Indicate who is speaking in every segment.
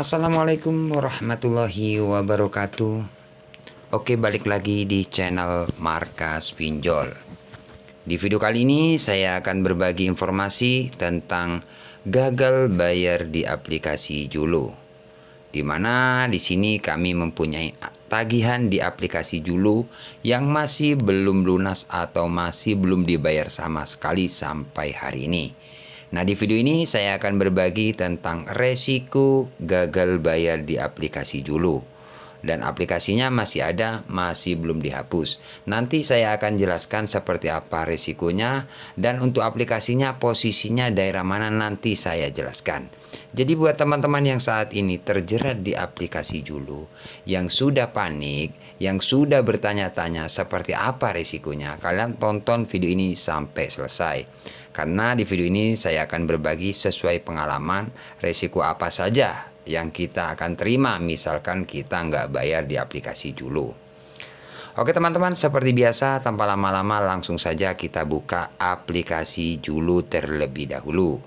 Speaker 1: Assalamualaikum warahmatullahi wabarakatuh. Oke, balik lagi di channel Markas Pinjol. Di video kali ini saya akan berbagi informasi tentang gagal bayar di aplikasi Julu. Di mana di sini kami mempunyai tagihan di aplikasi Julu yang masih belum lunas atau masih belum dibayar sama sekali sampai hari ini. Nah, di video ini saya akan berbagi tentang resiko gagal bayar di aplikasi Julu. Dan aplikasinya masih ada, masih belum dihapus. Nanti saya akan jelaskan seperti apa resikonya, dan untuk aplikasinya posisinya daerah mana nanti saya jelaskan. Jadi buat teman-teman yang saat ini terjerat di aplikasi Julu, yang sudah panik, yang sudah bertanya-tanya seperti apa resikonya, kalian tonton video ini sampai selesai. Karena di video ini saya akan berbagi sesuai pengalaman resiko apa saja yang kita akan terima misalkan kita nggak bayar di aplikasi Julu. Oke teman-teman, seperti biasa tanpa lama-lama langsung saja kita buka aplikasi Julu terlebih dahulu.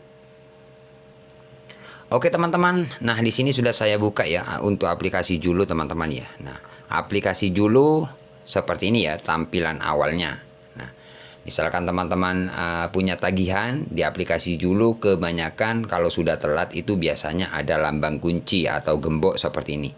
Speaker 1: Oke teman-teman, nah di sini sudah saya buka ya untuk aplikasi Julu teman-teman ya. Nah, aplikasi Julu seperti ini ya tampilan awalnya. Misalkan teman-teman punya tagihan di aplikasi Julu, kebanyakan kalau sudah telat itu biasanya ada lambang kunci atau gembok seperti ini.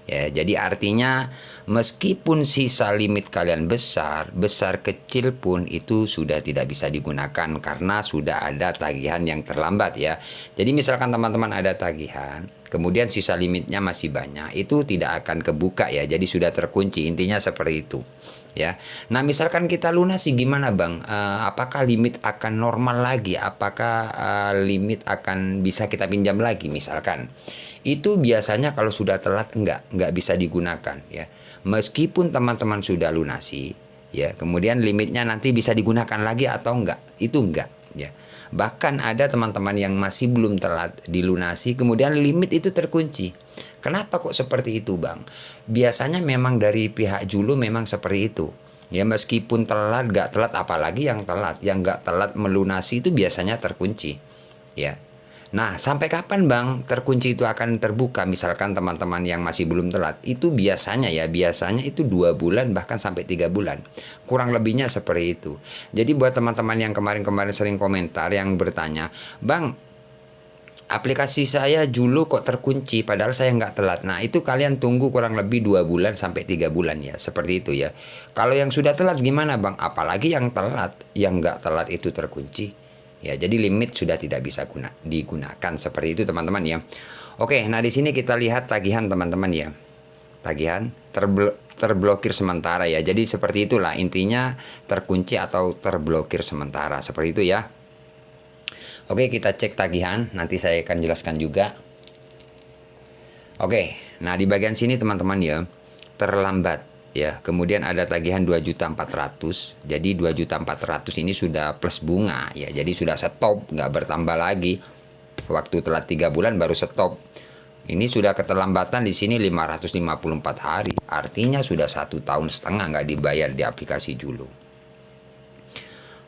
Speaker 1: Ya, jadi artinya meskipun sisa limit kalian besar kecil pun itu sudah tidak bisa digunakan karena sudah ada tagihan yang terlambat ya. Jadi misalkan teman-teman ada tagihan, kemudian sisa limitnya masih banyak, itu tidak akan kebuka ya. Jadi sudah terkunci, intinya seperti itu. Ya, nah misalkan kita lunasi gimana bang? Apakah limit akan normal lagi? Apakah limit akan bisa kita pinjam lagi? Misalkan itu biasanya kalau sudah telat nggak bisa digunakan ya. Meskipun teman-teman sudah lunasi ya, kemudian limitnya nanti bisa digunakan lagi atau enggak? Itu enggak ya. Bahkan ada teman-teman yang masih belum telat dilunasi, kemudian limit itu terkunci. Kenapa kok seperti itu bang? Biasanya memang dari pihak Julu memang seperti itu. Ya meskipun telat, gak telat, apalagi yang telat. Yang gak telat melunasi itu biasanya terkunci. Ya. Nah sampai kapan bang terkunci itu akan terbuka? Misalkan teman-teman yang masih belum telat, itu biasanya itu 2 bulan bahkan sampai 3 bulan. Kurang lebihnya seperti itu. Jadi buat teman-teman yang kemarin-kemarin sering komentar yang bertanya, bang, aplikasi saya Julu kok terkunci padahal saya nggak telat. Nah itu kalian tunggu kurang lebih 2 bulan sampai 3 bulan ya. Seperti itu ya. Kalau yang sudah telat gimana bang? Apalagi yang telat, yang nggak telat itu terkunci. Ya jadi limit sudah tidak bisa digunakan. Seperti itu teman-teman ya. Oke, nah di sini kita lihat tagihan teman-teman ya. Tagihan terblokir sementara ya. Jadi seperti itulah intinya, terkunci atau terblokir sementara. Seperti itu ya. Oke, kita cek tagihan, nanti saya akan jelaskan juga. Oke, nah di bagian sini teman-teman ya, terlambat ya. Kemudian ada tagihan 2.400.000. Jadi 2.400.000 ini sudah plus bunga ya. Jadi sudah stop, nggak bertambah lagi. Waktu telat 3 bulan baru stop. Ini sudah keterlambatan di sini 554 hari. Artinya sudah 1,5 tahun nggak dibayar di aplikasi Julu.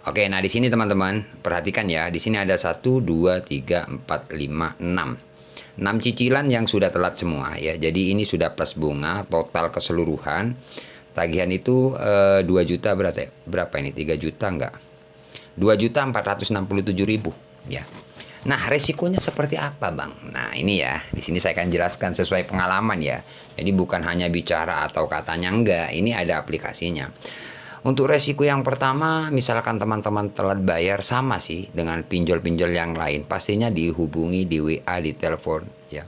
Speaker 1: Oke, nah di sini teman-teman perhatikan ya, di sini ada 1, 2, 3, 4, 5, 6. 6 cicilan yang sudah telat semua ya. Jadi ini sudah plus bunga, total keseluruhan tagihan itu 2 juta berapa ini? 3 juta enggak? 2.467.000 ya. Nah, resikonya seperti apa, Bang? Nah, ini ya. Di sini saya akan jelaskan sesuai pengalaman ya. Jadi bukan hanya bicara atau katanya enggak, ini ada aplikasinya. Untuk resiko yang pertama, misalkan teman-teman telat bayar, sama sih dengan pinjol-pinjol yang lain. Pastinya dihubungi di WA, di telepon ya.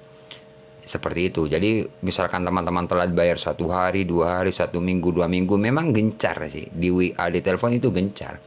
Speaker 1: Seperti itu. Jadi misalkan teman-teman telat bayar 1 hari, 2 hari, 1 minggu, 2 minggu, memang gencar sih. Di WA, di telepon itu gencar.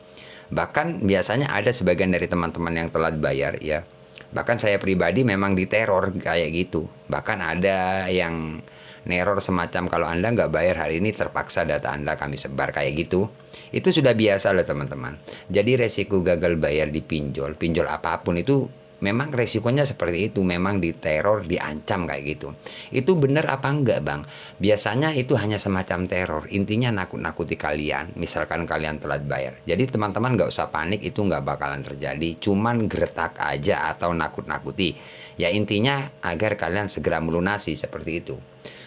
Speaker 1: Bahkan biasanya ada sebagian dari teman-teman yang telat bayar ya. Bahkan saya pribadi memang diteror kayak gitu. Bahkan ada yang neror semacam, kalau Anda nggak bayar hari ini terpaksa data Anda kami sebar, kayak gitu. Itu sudah biasa loh teman-teman. Jadi resiko gagal bayar di pinjol apapun itu memang resikonya seperti itu. Memang diteror, diancam kayak gitu. Itu benar apa enggak bang? Biasanya itu hanya semacam teror. Intinya nakut-nakuti kalian. Misalkan kalian telat bayar. Jadi teman-teman nggak usah panik, itu nggak bakalan terjadi. Cuman geretak aja atau nakut-nakuti. Ya intinya agar kalian segera melunasi seperti itu.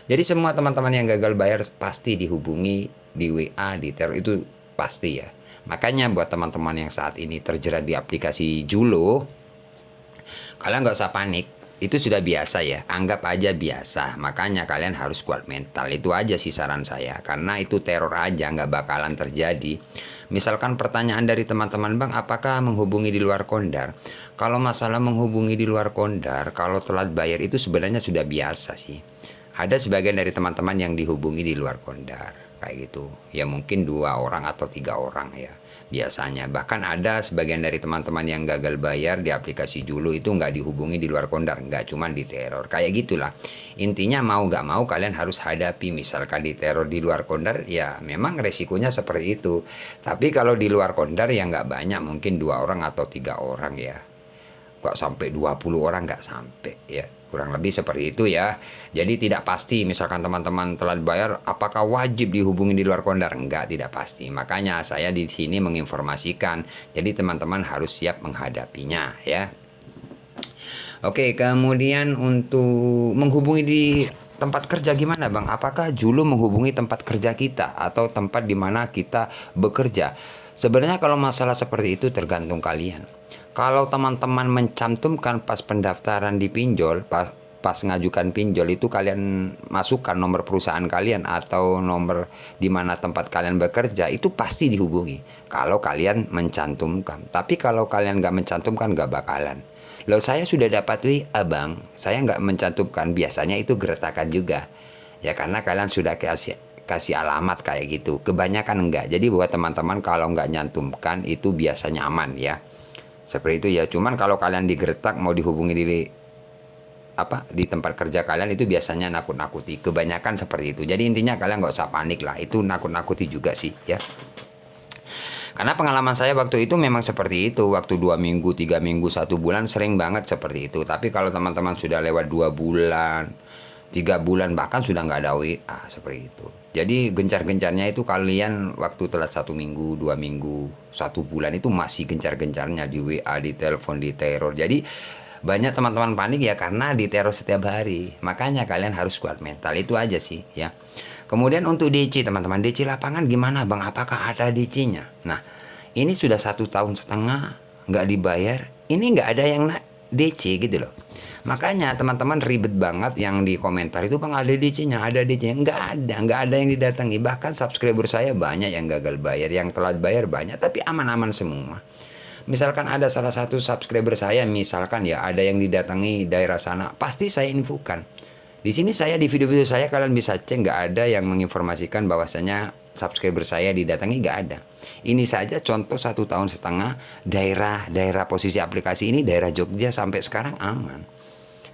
Speaker 1: Jadi semua teman-teman yang gagal bayar pasti dihubungi di WA, di teror itu pasti ya. Makanya buat teman-teman yang saat ini terjerat di aplikasi Julo, kalian nggak usah panik. Itu sudah biasa ya, anggap aja biasa. Makanya kalian harus kuat mental. Itu aja sih saran saya. Karena itu teror aja, nggak bakalan terjadi. Misalkan pertanyaan dari teman-teman, Bang, apakah menghubungi di luar Kondar? Kalau masalah menghubungi di luar Kondar, kalau telat bayar itu sebenarnya sudah biasa sih. Ada sebagian dari teman-teman yang dihubungi di luar Kondar, kayak gitu. Ya mungkin 2 orang atau 3 orang ya biasanya. Bahkan ada sebagian dari teman-teman yang gagal bayar di aplikasi Julo itu nggak dihubungi di luar Kondar, nggak cuman di teror, kayak gitulah. Intinya mau nggak mau kalian harus hadapi. Misalkan di teror di luar Kondar, ya memang resikonya seperti itu. Tapi kalau di luar Kondar ya nggak banyak, mungkin 2 orang atau 3 orang ya, nggak sampai 20 orang, nggak sampai ya, kurang lebih seperti itu ya. Jadi tidak pasti misalkan teman-teman telat bayar apakah wajib dihubungi di luar Kondar, enggak, tidak pasti. Makanya saya di sini menginformasikan, jadi teman-teman harus siap menghadapinya ya. Oke, kemudian untuk menghubungi di tempat kerja gimana, Bang? Apakah Julo menghubungi tempat kerja kita atau tempat di mana kita bekerja? Sebenarnya kalau masalah seperti itu tergantung kalian. Kalau teman-teman mencantumkan pas pendaftaran di pinjol, pas ngajukan pinjol itu kalian masukkan nomor perusahaan kalian atau nomor di mana tempat kalian bekerja, itu pasti dihubungi. Kalau kalian mencantumkan. Tapi kalau kalian nggak mencantumkan, nggak bakalan. Loh, saya sudah dapat WA, Bang, saya nggak mencantumkan. Biasanya itu gertakan juga. Ya karena kalian sudah kasih alamat kayak gitu. Kebanyakan enggak. Jadi buat teman-teman kalau nggak nyantumkan itu biasanya aman ya. Seperti itu ya. Cuman kalau kalian digertak mau dihubungi di tempat kerja kalian, itu biasanya nakut-nakuti. Kebanyakan seperti itu. Jadi intinya kalian nggak usah panik lah. Itu nakut-nakuti juga sih ya. Karena pengalaman saya waktu itu memang seperti itu. Waktu 2 minggu, 3 minggu, 1 bulan sering banget seperti itu. Tapi kalau teman-teman sudah lewat 2 bulan, 3 bulan, bahkan sudah nggak ada WA seperti itu. Jadi gencar-gencarnya itu kalian waktu telat 1 minggu, 2 minggu, 1 bulan itu masih gencar-gencarnya di WA, di telepon, di teror. Jadi banyak teman-teman panik ya karena di teror setiap hari. Makanya kalian harus kuat mental, itu aja sih ya. Kemudian untuk DC teman-teman, DC lapangan gimana, Bang? Apakah ada DC-nya? Nah, ini sudah 1 tahun setengah nggak dibayar. Ini nggak ada yang DC gitu loh. Makanya teman-teman ribet banget yang di komentar itu, Bang, ada DC-nya, ada DC-nya. Nggak ada yang didatangi. Bahkan subscriber saya banyak yang gagal bayar, yang telat bayar banyak, tapi aman-aman semua. Misalkan ada salah satu subscriber saya, misalkan ya ada yang didatangi daerah sana, pasti saya infokan. Di sini saya di video-video saya kalian bisa cek, nggak ada yang menginformasikan bahwasanya subscriber saya didatangi, nggak ada. Ini saja contoh 1 tahun setengah daerah posisi aplikasi ini daerah Jogja sampai sekarang aman.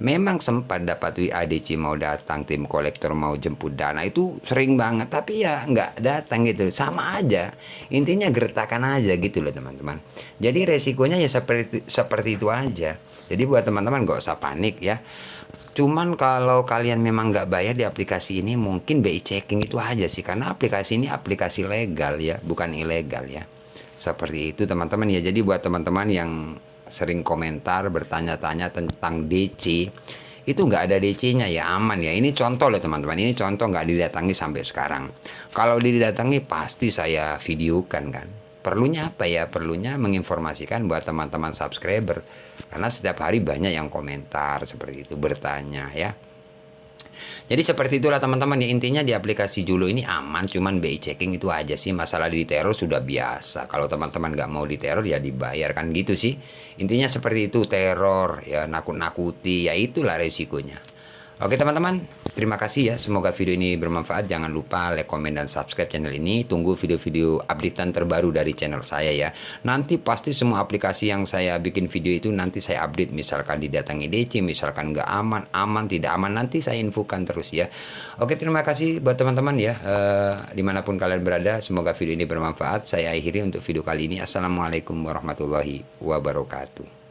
Speaker 1: Memang sempat dapat WADC mau datang, tim kolektor mau jemput dana, itu sering banget, tapi ya nggak datang gitu, sama aja. Intinya gertakan aja gitu loh teman-teman. Jadi resikonya ya seperti itu aja. Jadi buat teman-teman nggak usah panik ya. Cuman kalau kalian memang nggak bayar di aplikasi ini, mungkin BI checking itu aja sih. Karena aplikasi ini aplikasi legal ya, bukan ilegal ya. Seperti itu teman-teman ya. Jadi buat teman-teman yang sering komentar bertanya-tanya tentang DC, itu nggak ada DC-nya ya, aman ya. Ini contoh loh teman-teman, ini contoh nggak didatangi sampai sekarang. Kalau didatangi pasti saya videokan kan. Perlunya apa ya? Perlunya menginformasikan buat teman-teman subscriber. Karena setiap hari banyak yang komentar seperti itu, bertanya ya. Jadi seperti itulah teman-teman ya, intinya di aplikasi Julo ini aman, cuman BI checking itu aja sih. Masalah di teror sudah biasa. Kalau teman-teman nggak mau di teror ya dibayar kan gitu sih. Intinya seperti itu, teror ya, nakut-nakuti ya, itulah resikonya. Oke teman-teman, terima kasih ya. Semoga video ini bermanfaat. Jangan lupa like, komen, dan subscribe channel ini. Tunggu video-video updatean terbaru dari channel saya ya. Nanti pasti semua aplikasi yang saya bikin video itu nanti saya update. Misalkan didatangi DC, misalkan nggak aman, aman, tidak aman, nanti saya infokan terus ya. Oke, terima kasih buat teman-teman ya. Dimanapun kalian berada, semoga video ini bermanfaat. Saya akhiri untuk video kali ini. Assalamualaikum warahmatullahi wabarakatuh.